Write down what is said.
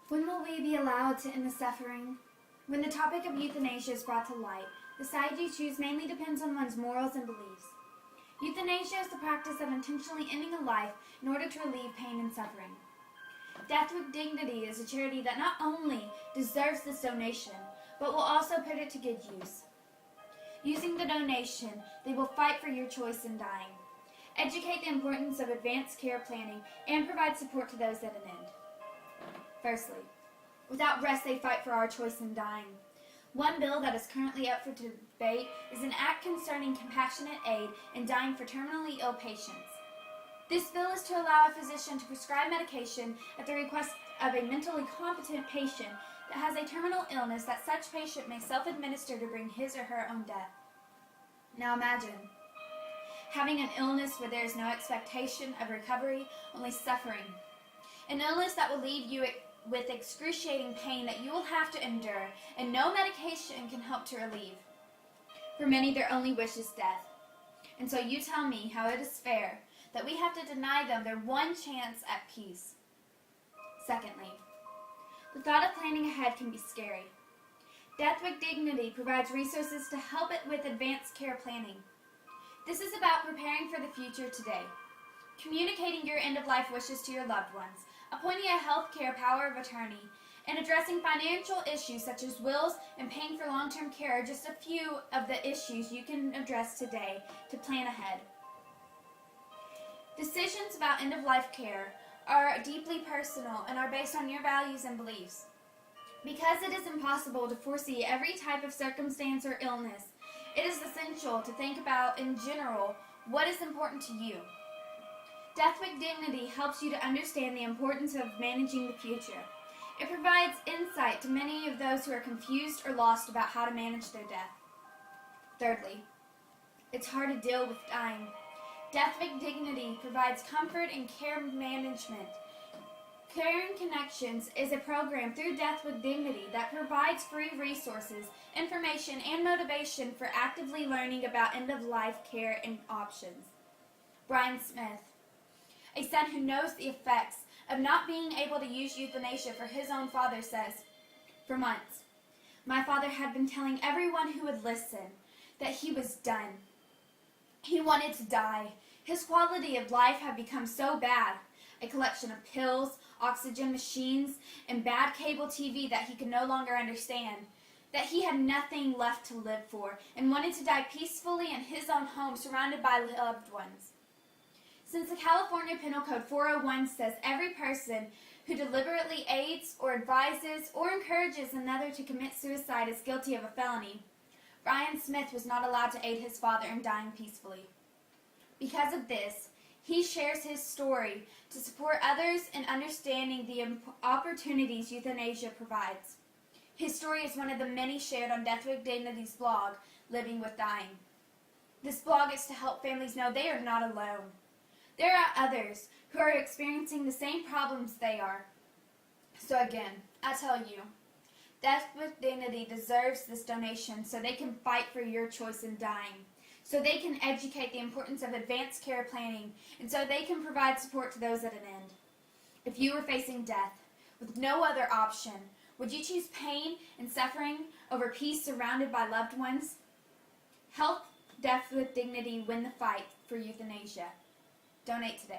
When will we be allowed to end the suffering? When the topic of euthanasia is brought to light, the side you choose mainly depends on one's morals and beliefs. Euthanasia is the practice of intentionally ending a life in order to relieve pain and suffering. Death with Dignity is a charity that not only deserves this donation, but will also put it to good use. Using the donation, they will fight for your choice in dying, educate the importance of advanced care planning, and provide support to those at an end. Firstly, without rest they fight for our choice in dying. One bill that is currently up for debate is an act concerning compassionate aid in dying for terminally ill patients. This bill is to allow a physician to prescribe medication at the request of a mentally competent patient that has a terminal illness that such patient may self-administer to bring his or her own death. Now imagine having an illness where there is no expectation of recovery, only suffering. An illness that will leave you with excruciating pain that you will have to endure, and no medication can help to relieve. For many, their only wish is death. And so you tell me how it is fair that we have to deny them their one chance at peace. Secondly, the thought of planning ahead can be scary. Death with Dignity provides resources to help it with advanced care planning. This is about preparing for the future today, communicating your end-of-life wishes to your loved ones, appointing a health care power of attorney, and addressing financial issues such as wills and paying for long-term care are just a few of the issues you can address today to plan ahead. Decisions about end-of-life care are deeply personal and are based on your values and beliefs. Because it is impossible to foresee every type of circumstance or illness, it is essential to think about, in general, what is important to you. Death with Dignity helps you to understand the importance of managing the future. It provides insight to many of those who are confused or lost about how to manage their death. Thirdly, it's hard to deal with dying. Death with Dignity provides comfort and care management. Caring Connections is a program through Death with Dignity that provides free resources, information, and motivation for actively learning about end-of-life care and options. Brian Smith, a son who knows the effects of not being able to use euthanasia for his own father, says, "For months, my father had been telling everyone who would listen that he was done. He wanted to die. His quality of life had become so bad, a collection of pills, oxygen machines, and bad cable TV that he could no longer understand, that he had nothing left to live for and wanted to die peacefully in his own home surrounded by loved ones. Since the California Penal Code 401 says every person who deliberately aids or advises or encourages another to commit suicide is guilty of a felony, Brian Smith was not allowed to aid his father in dying peacefully. Because of this, he shares his story to support others in understanding the opportunities euthanasia provides. His story is one of the many shared on Death with Dignity's blog, Living with Dying. This blog is to help families know they are not alone. There are others who are experiencing the same problems they are. So again, I tell you, Death with Dignity deserves this donation so they can fight for your choice in dying, so they can educate the importance of advanced care planning, and so they can provide support to those at an end. If you were facing death with no other option, would you choose pain and suffering over peace surrounded by loved ones? Help Death with Dignity win the fight for euthanasia. Donate today.